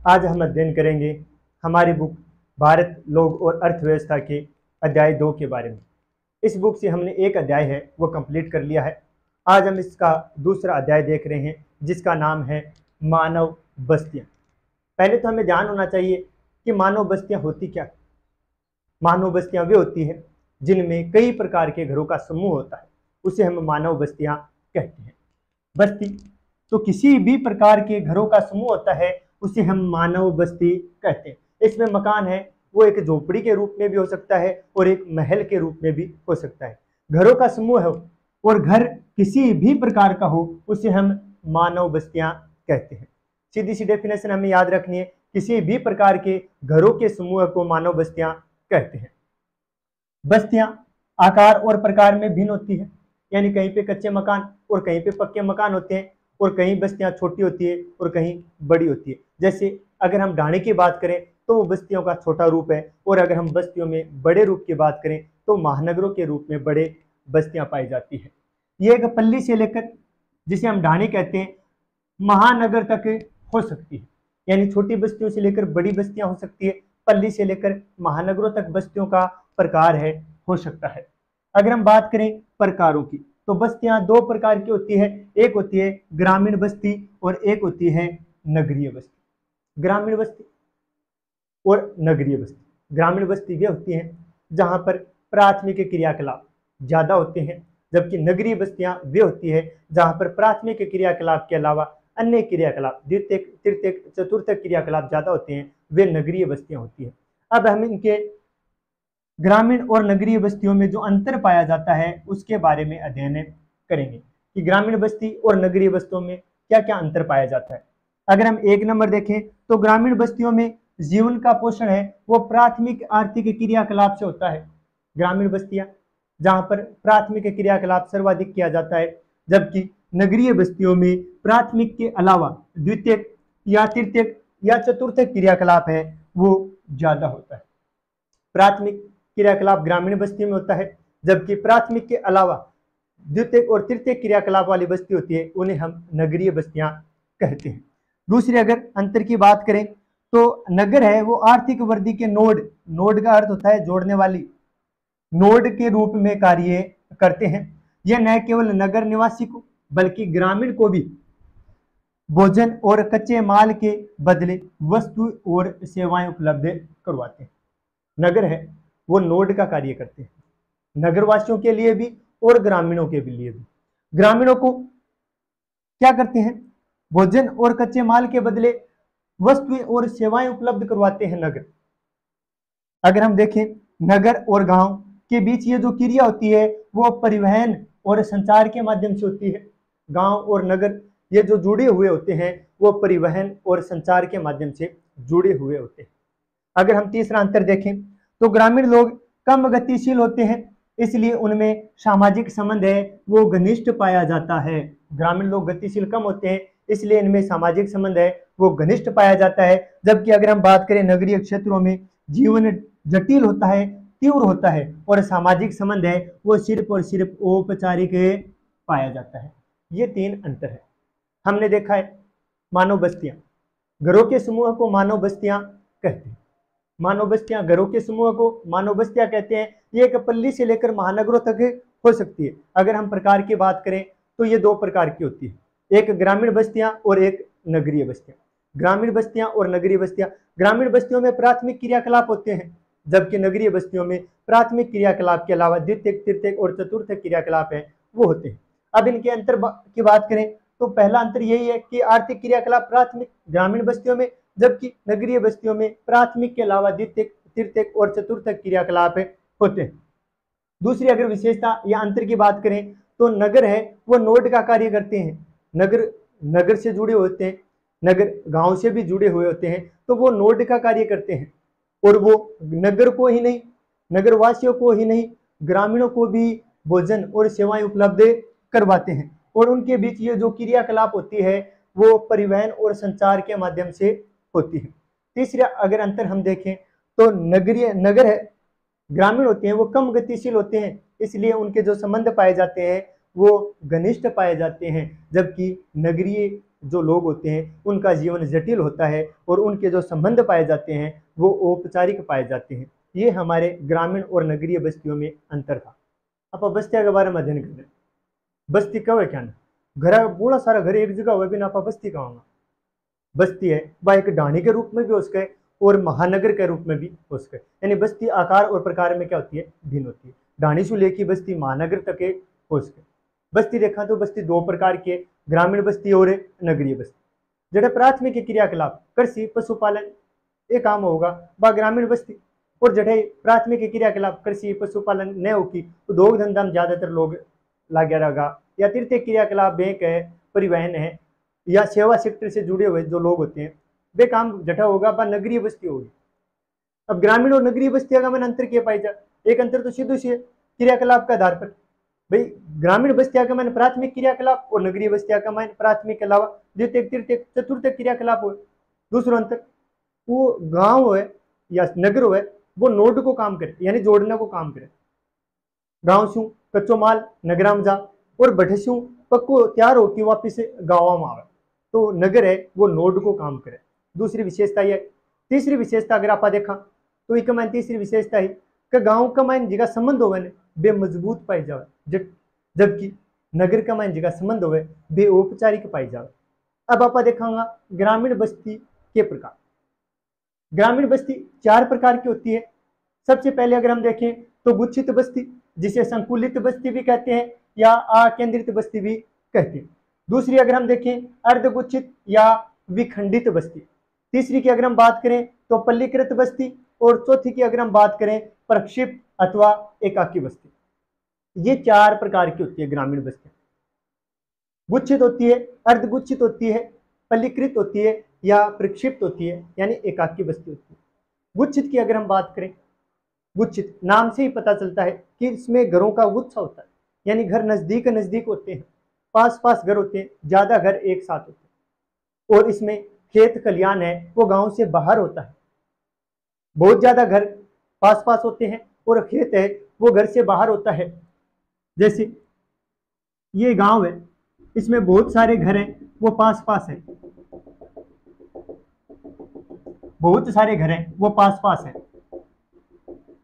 आज हम अध्ययन करेंगे हमारी बुक भारत, लोग और अर्थव्यवस्था के अध्याय 2 के बारे में। इस बुक से हमने एक अध्याय है वो कंप्लीट कर लिया है। आज हम इसका दूसरा अध्याय देख रहे हैं जिसका नाम है मानव बस्तियां। पहले तो हमें ध्यान होना चाहिए कि मानव बस्तियां होती क्या है। मानव बस्तियां वे होती है जिनमें कई प्रकार के घरों का समूह होता है, उसे हम मानव बस्तियां कहते हैं। बस्ती तो किसी भी प्रकार के घरों का समूह होता है, उसे हम मानव बस्ती कहते हैं। इसमें मकान है वो एक झोपड़ी के रूप में भी हो सकता है और एक महल के रूप में भी हो सकता है। घरों का समूह हो और घर किसी भी प्रकार का हो उसे हम मानव बस्तियां कहते हैं। सीधी सी डेफिनेशन हमें याद रखनी है, किसी भी प्रकार के घरों के समूह को मानव बस्तियां कहते हैं। बस्तियां आकार और प्रकार में भिन्न होती है, यानी कहीं पे कच्चे मकान और कहीं पे पक्के मकान होते हैं और कहीं बस्तियां छोटी होती है और कहीं बड़ी होती है। जैसे अगर हम ढाणी की बात करें तो वो बस्तियों का छोटा रूप है, और अगर हम बस्तियों में बड़े रूप की बात करें तो महानगरों के रूप में बड़े बस्तियां पाई जाती है। ये एक पल्ली से लेकर, जिसे हम ढाणी कहते हैं, महानगर तक हो सकती है, यानी छोटी बस्तियों से लेकर बड़ी बस्तियां हो सकती है। पल्ली से लेकर महानगरों तक बस्तियों का प्रकार है हो सकता है। अगर हम बात करें प्रकारों की तो बस्तियां दो प्रकार की होती है, एक होती है ग्रामीण बस्ती और एक होती है नगरीय बस्ती। ग्रामीण बस्ती और नगरीय बस्ती। ग्रामीण बस्ती वे होती हैं जहां पर प्राथमिक क्रियाकलाप ज्यादा होते हैं, जबकि नगरीय बस्तियां वे होती है जहां पर प्राथमिक क्रियाकलाप के अलावा अन्य क्रियाकलाप, द्वितीयक, तृतीयक, चतुर्थक क्रियाकलाप ज्यादा होते हैं, वे नगरीय बस्तियां होती हैं। अब हम इनके ग्रामीण और नगरीय बस्तियों में जो अंतर पाया जाता है उसके बारे में अध्ययन करेंगे कि ग्रामीण बस्ती और नगरीय बस्तियों में क्या क्या अंतर पाया जाता है। अगर हम 1 नंबर देखें तो ग्रामीण बस्तियों में जीवन का पोषण है वो प्राथमिक आर्थिक क्रियाकलाप से होता है। ग्रामीण बस्तियां जहां पर प्राथमिक क्रियाकलाप सर्वाधिक किया जाता है, जबकि नगरीय बस्तियों में प्राथमिक के अलावा द्वितीयक या तृतीयक या चतुर्थक क्रियाकलाप है वो ज्यादा होता है। प्राथमिक क्रियाकलाप ग्रामीण बस्ती में होता है, जबकि प्राथमिक के अलावा द्वितीयक और तृतीयक क्रियाकलाप वाली बस्ती होती है, उन्हें हम नगरीय बस्तियां कहते हैं। दूसरी अगर अंतर की बात करें तो नगर है वो आर्थिक वृद्धि के नोड, नोड का अर्थ होता है जोड़ने वाली, नोड के रूप में कार्य करते हैं। यह न केवल नगर निवासी को बल्कि ग्रामीण को भी भोजन और कच्चे माल के बदले वस्तु और सेवाएं उपलब्ध करवाते हैं। नगर है वो नोड का कार्य करते हैं, नगरवासियों के लिए भी और ग्रामीणों के लिए भी। ग्रामीणों को क्या करते हैं, भोजन और कच्चे माल के बदले वस्तुएं और सेवाएं उपलब्ध करवाते हैं नगर। अगर हम देखें नगर और गांव के बीच ये जो क्रिया होती है वो परिवहन और संचार के माध्यम से होती है। गांव और नगर ये जो जुड़े हुए होते हैं वो परिवहन और संचार के माध्यम से जुड़े हुए होते हैं। अगर हम तीसरा अंतर देखें तो ग्रामीण लोग कम गतिशील होते हैं, इसलिए उनमें सामाजिक संबंध है वो घनिष्ठ पाया जाता है। ग्रामीण लोग गतिशील कम होते हैं, इसलिए इनमें सामाजिक संबंध है वो घनिष्ठ पाया जाता है। जबकि अगर हम बात करें नगरीय क्षेत्रों में जीवन जटिल होता है, तीव्र होता है, और सामाजिक संबंध है वो सिर्फ और सिर्फ औपचारिक पाया जाता है। ये 3 अंतर है। हमने देखा है मानव बस्तियां, घरों के समूह को मानव बस्तियां कहते हैं। मानव बस्तियां घरों के समूह को मानव बस्तियां कहते हैं। ये एक पल्ली से लेकर महानगरों तक हो सकती है। अगर हम प्रकार की बात करें तो ये 2 प्रकार की होती है, एक ग्रामीण बस्तियां और एक नगरीय बस्तियां। ग्रामीण बस्तियां और नगरीय बस्तियां, ग्रामीण बस्तियों में प्राथमिक क्रियाकलाप होते हैं, जबकि नगरीय बस्तियों में प्राथमिक क्रियाकलाप के अलावा द्वितीयक, तृतीयक और चतुर्थक क्रियाकलाप है वो होते हैं। अब इनके अंतर की बात करें तो पहला अंतर यही है कि आर्थिक क्रियाकलाप प्राथमिक ग्रामीण बस्तियों में, जबकि नगरीय बस्तियों में प्राथमिक के अलावा द्वितीयक, तृतीयक और चतुर्थक क्रियाकलाप होते हैं। दूसरी अगर विशेषता या अंतर की बात करें तो नगर है वो नोड का कार्य करते हैं। नगर से जुड़े होते हैं, नगर गांव से भी जुड़े हुए होते हैं, तो वो नोड का कार्य करते हैं, और वो नगर को ही नहीं, नगरवासियों को ही नहीं, ग्रामीणों को भी भोजन और सेवाएं उपलब्ध करवाते हैं। और उनके बीच ये जो क्रियाकलाप होती है वो परिवहन और संचार के माध्यम से होती है। तीसरा अगर अंतर हम देखें तो नगर है ग्रामीण होते हैं वो कम गतिशील होते हैं, इसलिए उनके जो संबंध पाए जाते हैं वो घनिष्ठ पाए जाते हैं, जबकि जो लोग होते हैं उनका जीवन जटिल होता है और उनके जो संबंध पाए जाते हैं वो औपचारिक पाए जाते हैं। ये हमारे ग्रामीण और नगरीय बस्तियों में अंतर था। आप बस्तियों के बारे में अध्ययन करें। बस्ती कब है क्या ना, घर बड़ा सारा घर एक जगह हुआ बिना आप बस्ती कहूँगा। बस्ती है वह एक ढाणी के रूप में भी हो सके और महानगर के रूप में भी हो सके। यानी बस्ती आकार और प्रकार में क्या होती है, भिन्न होती है। ढाणी से लेकर बस्ती महानगर तक के हो सके। बस्ती देखा तो बस्ती दो प्रकार की है, ग्रामीण बस्ती और नगरीय बस्ती। जड़ा प्राथमिक क्रियाकलाप कृषि पशुपालन ये काम होगा वह ग्रामीण बस्ती, और जड़े प्राथमिक क्रियाकलाप कृषि पशुपालन न होगी तो उद्योग धंधा में ज्यादातर लोग लागे रहेगा, या तृतीय क्रियाकलाप बैंक है, परिवहन है, या सेवा सेक्टर से जुड़े हुए जो लोग होते हैं वे काम जटा होगा वह नगरीय बस्ती होगी। अब ग्रामीण और नगरीय बस्तियों का मैंने अंतर क्या पाई जा, एक अंतर तो सीधे से क्रियाकलाप के आधार पर। भाई ग्रामीण बस्तियों का मैंने प्राथमिक क्रियाकलाप और नगरीय बस्तियों का मैंने प्राथमिक के अलावा द्वितीय तृतीय चतुर्थ क्रियाकलाप हो। दूसरा अंतर, वो गांव है या नगर है वो नोड को काम करे यानी जोड़ने को काम करे। गांव से कच्चो माल नगरा में जा और बठे से पक्को तैयार होकर वापिस गाँव में आवे, तो नगर है वो नोड को काम करे। दूसरी विशेषता ये। तीसरी विशेषता अगर आप देखा तो एक मैंने तीसरी विशेषता है कि गांव का मैंने जगह संबंध होवे बे मजबूत पाई जावे, जबकि नगर का मैंने जगह संबंध होवे बे औपचारिक पाई जावे। अब आप देखांगा ग्रामीण बस्ती के प्रकार। ग्रामीण बस्ती चार प्रकार की होती है। सबसे पहले अगर हम देखें तो गुच्छित बस्ती, जिसे संकुलित बस्ती भी कहते हैं या अकेंद्रित बस्ती भी कहते हैं। दूसरी अगर हम देखें अर्धगुच्छित या विखंडित बस्ती। तीसरी की अगर हम बात करें तो पल्लीकृत बस्ती, और चौथी की अगर हम बात करें प्रक्षिप्त अथवा एकाकी बस्ती। ये चार प्रकार की होती है ग्रामीण बस्ती। गुच्छित होती है, अर्धगुच्छित होती है, पल्लीकृत होती है या प्रक्षिप्त होती है, यानी एकाकी बस्ती होती है। गुच्छित की अगर हम बात करें, गुच्छित नाम से ही पता चलता है कि इसमें घरों का गुच्छा होता है, यानी घर नजदीक नजदीक होते हैं, पास पास घर होते हैं, ज्यादा घर एक साथ होते हैं। और इसमें खेत खलियान है वो गांव से बाहर होता है। बहुत ज्यादा घर पास पास होते हैं और खेत है वो घर से बाहर होता है। जैसे ये गांव है, इसमें बहुत सारे घर हैं वो पास पास है, बहुत सारे घर हैं वो पास पास है।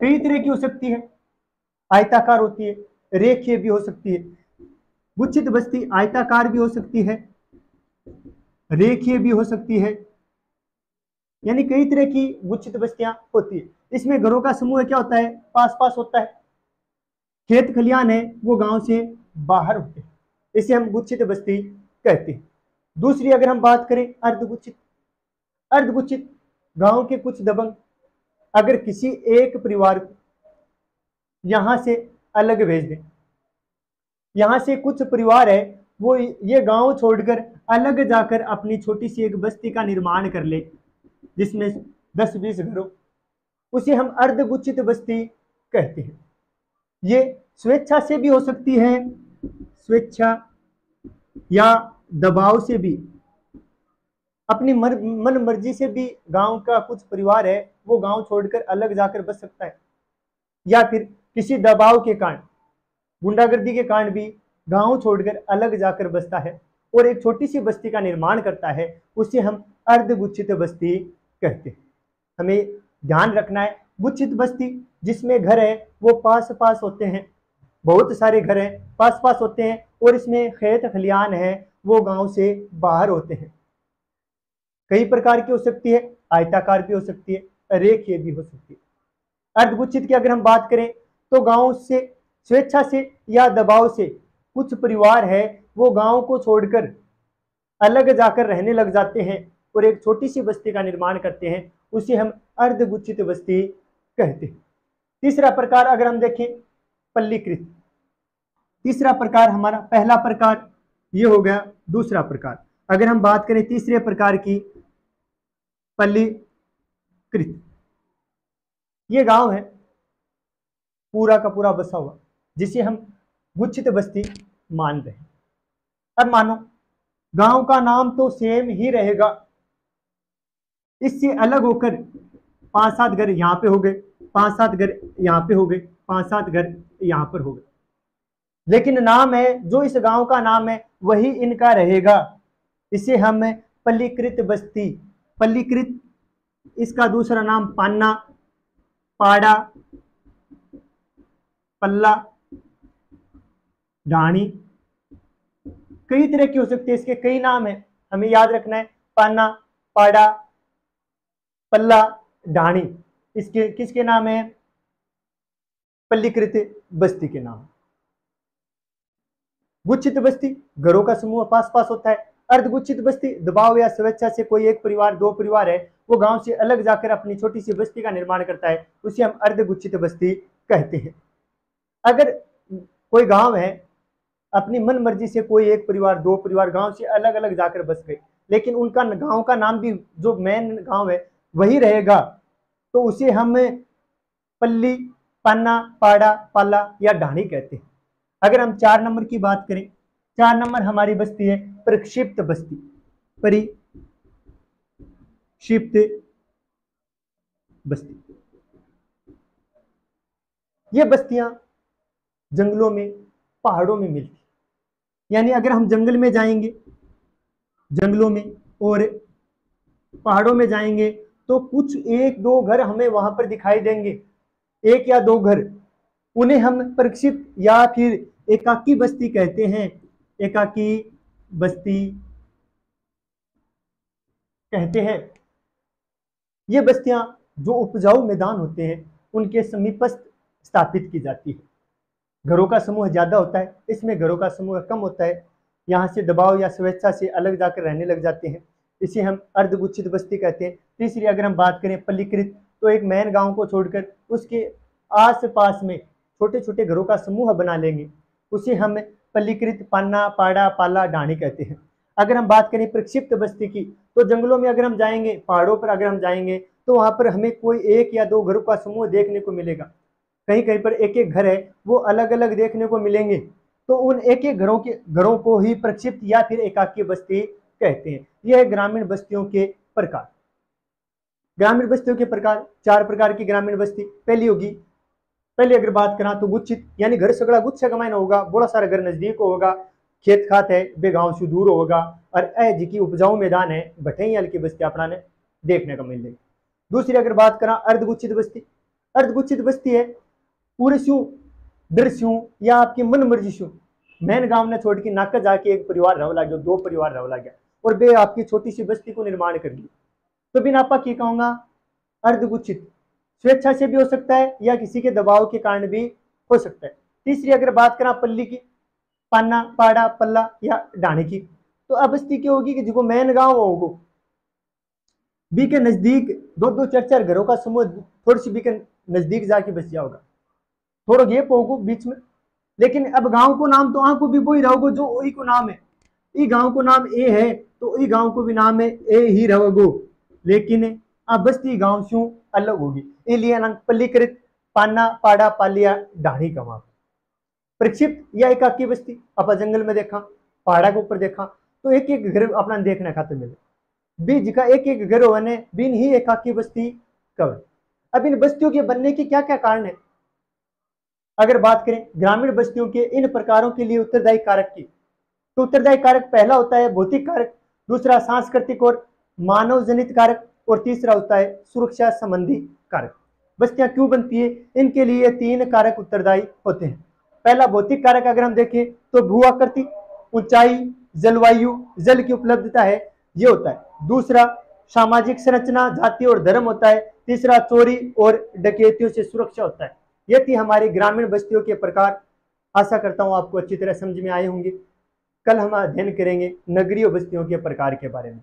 कई तरह की हो सकती है, आयताकार होती है, रेखीय भी हो सकती है। गुच्छित बस्ती आयताकार भी हो सकती है, रेखीय भी हो सकती है, यानी कई तरह की गुच्छित बस्तियां होती है। इसमें घरों का समूह क्या होता है, पास पास होता है। खेत खलियान है वो गांव से बाहर होते हैं, इसे हम गुच्छित बस्ती कहते हैं। दूसरी अगर हम बात करें अर्धगुच्छित। अर्धगुच्छित गांव के कुछ दबंग अगर किसी एक परिवार को यहां से अलग भेज दें, यहां से कुछ परिवार है वो ये गांव छोड़कर अलग जाकर अपनी छोटी सी एक बस्ती का निर्माण कर ले जिसमें 10-20 घर हो, उसे हम अर्धगुच्छित बस्ती कहते हैं। ये स्वेच्छा से भी हो सकती है, स्वेच्छा या दबाव से भी, अपनी मन मर्जी से भी गांव का कुछ परिवार है वो गांव छोड़कर अलग जाकर बस सकता है, या फिर किसी दबाव के कारण, गुंडागर्दी के कारण भी गांव छोड़कर अलग जाकर बसता है और एक छोटी सी बस्ती का निर्माण करता है, उसे हम अर्धगुच्छित बस्ती कहते हैं। हमें ध्यान रखना है गुच्छित बस्ती जिसमें घर है वो पास पास होते हैं, बहुत सारे घर हैं पास पास होते हैं, और इसमें खेत खलियान है वो गांव से बाहर होते हैं। कई प्रकार की हो सकती है, आयताकार भी हो सकती है, रेखीय भी हो सकती है। अर्धगुच्छित की अगर हम बात करें तो गांव से स्वेच्छा से या दबाव से कुछ परिवार है वो गांव को छोड़कर अलग जाकर रहने लग जाते हैं और एक छोटी सी बस्ती का निर्माण करते हैं, उसे हम अर्धगुच्छित बस्ती कहते हैं। तीसरा प्रकार अगर हम देखें पल्लीकृत। तीसरा प्रकार हमारा, पहला प्रकार ये हो गया, दूसरा प्रकार अगर हम बात करें तीसरे प्रकार की पल्लीकृत, ये गांव है पूरा का पूरा बसा हुआ जिसे हम गुच्छित बस्ती मान रहे हैं। अब मानो गांव का नाम तो सेम ही रहेगा, इससे अलग होकर 5-7 घर यहाँ पे हो गए, 5-7 घर यहाँ पे हो गए, 5-7 घर यहाँ पर हो गए, लेकिन नाम है जो इस गांव का नाम है वही इनका रहेगा। इसे हम पल्लीकृत बस्ती, पल्लीकृत, इसका दूसरा नाम पान्ना, पाड़ा, पल्ला, ढाणी, कई तरह की हो सकती है, इसके कई नाम है, हमें याद रखना है। पान्ना, पाड़ा, पल्ला, ढाणी, इसके किसके नाम है? पल्लीकृत बस्ती के नाम। गुच्छित बस्ती, घरों का समूह पास पास होता है। अर्धगुच्छित बस्ती, दबाव या स्वेच्छा से कोई एक परिवार, दो परिवार है, वो गांव से अलग जाकर अपनी छोटी सी बस्ती का निर्माण करता है, उसे हम अर्धगुच्छित बस्ती कहते हैं। अगर कोई गांव है, अपनी मन मर्जी से कोई एक परिवार, दो परिवार गांव से अलग अलग जाकर बस गए, लेकिन उनका गांव का नाम भी जो मेन गांव है वही रहेगा, तो उसे हम पल्ली, पन्ना, पाड़ा, पाला या ढाणी कहते हैं। अगर हम 4 नंबर की बात करें, 4 नंबर हमारी बस्ती है परिक्षिप्त बस्ती, परिक्षिप्त बस्ती। ये बस्तियां जंगलों में, पहाड़ों में मिलती, यानी अगर हम जंगल में जाएंगे, जंगलों में और पहाड़ों में जाएंगे, तो कुछ एक दो घर हमें वहां पर दिखाई देंगे, एक या दो घर, उन्हें हम परिक्षिप्त या फिर एकाकी बस्ती कहते हैं, एकाकी बस्ती कहते हैं। ये बस्तियां जो उपजाऊ मैदान होते हैं उनके समीपस्थ स्थापित की जाती है। घरों का समूह ज्यादा होता है, इसमें घरों का समूह कम होता है, यहाँ से दबाव या स्वेच्छा से अलग जाकर रहने लग जाते हैं, इसे हम अर्धगुच्छित बस्ती कहते हैं। तीसरी अगर हम बात करें पल्लीकृत, तो एक मेन गांव को छोड़कर उसके आस पास में छोटे छोटे घरों का समूह बना लेंगे, उसे हम पल्लीकृत, पान्ना, पाड़ा, पाला, ढाणी कहते हैं। अगर हम बात करें प्रक्षिप्त बस्ती की, तो जंगलों में अगर हम जाएंगे, पहाड़ों पर अगर हम जाएंगे, तो वहां पर हमें कोई एक या दो घरों का समूह देखने को मिलेगा, कहीं कहीं पर एक एक घर है वो अलग अलग देखने को मिलेंगे, तो उन एक एक घरों को ही प्रक्षिप्त या फिर एकाकी बस्ती कहते हैं। यह है ग्रामीण बस्तियों के प्रकार। ग्रामीण बस्तियों के प्रकार, 4 प्रकार की ग्रामीण बस्ती। पहली होगी, पहले अगर बात करा तो गुच्छित, यानी घर सगड़ा गुच्छा कमायन होगा, बड़ा सारा घर नजदीक होगा, खेत खात है बे गांव से दूर होगा, और ए जी की उपजाऊ मैदान है, भटई हल्की बस्ती अपना ने देखने को मिल जाएगी। दूसरी अगर बात करा अर्धगुच्छित बस्ती, अर्धगुच्छित बस्ती है पूरे स्यू डर स्यू या आपकी मन मर्जी स्यू, मैन गांव ने छोड़ के नाका जाके एक परिवार रह लग गया, दो परिवार रह लग गया, और बे आपकी छोटी सी बस्ती को निर्माण कर ली, तो बिना आपा की कहूंगा अर्धगुच्छित। स्वेच्छा से भी हो सकता है या किसी के दबाव के कारण भी हो सकता है। तीसरी अगर बात करा पल्ली की, पान्ना, पाड़ा, पल्ला या ढाणी की, तो अब बस्ती क्या होगी कि जो मेन गांव होगा बी के नजदीक दो दो चार चार घरों का समूह थोड़ी सी बी के नजदीक जाके बस जाओगा, थोड़ा गेप होगा बीच में, लेकिन अब गांव को नाम तो आपको भी वही रहोगे जो वही को नाम है, ई गांव को नाम ए है तो ई गांव को भी नाम है ए ही रहोगो, लेकिन अब बस्ती गांव से अलग होगी, इसलिए पल्लीकृत, पान्ना, पाड़ा, पालिया, ढाणी का वहां प्रक्षिप्त या एकाकी बस्ती अपना जंगल में देखा, पहाड़ा के ऊपर देखा, तो एक एक घर अपना देखने खाते मिले, बीज का एक एक घर होने बिन ही एकाकी बस्ती कवर। अब इन बस्तियों के बनने के क्या क्या कारण है? अगर बात करें ग्रामीण बस्तियों के इन प्रकारों के लिए उत्तरदायी कारक की, तो उत्तरदायी कारक पहला होता है भौतिक कारक, दूसरा सांस्कृतिक और मानव जनित कारक, और तीसरा होता है सुरक्षा संबंधी कारक। बस्तियां क्यों बनती है, इनके लिए 3 कारक उत्तरदायी होते हैं। पहला भौतिक कारक अगर हम देखें तो भू आकृति, ऊंचाई, जलवायु, जल की उपलब्धता है, ये होता है। दूसरा सामाजिक संरचना, जाति और धर्म होता है। तीसरा चोरी और डकैतियों से सुरक्षा होता है। ये थी हमारी ग्रामीण बस्तियों के प्रकार। आशा करता हूं आपको अच्छी तरह समझ में आए होंगे। कल हम अध्ययन करेंगे नगरीय बस्तियों के प्रकार के बारे में।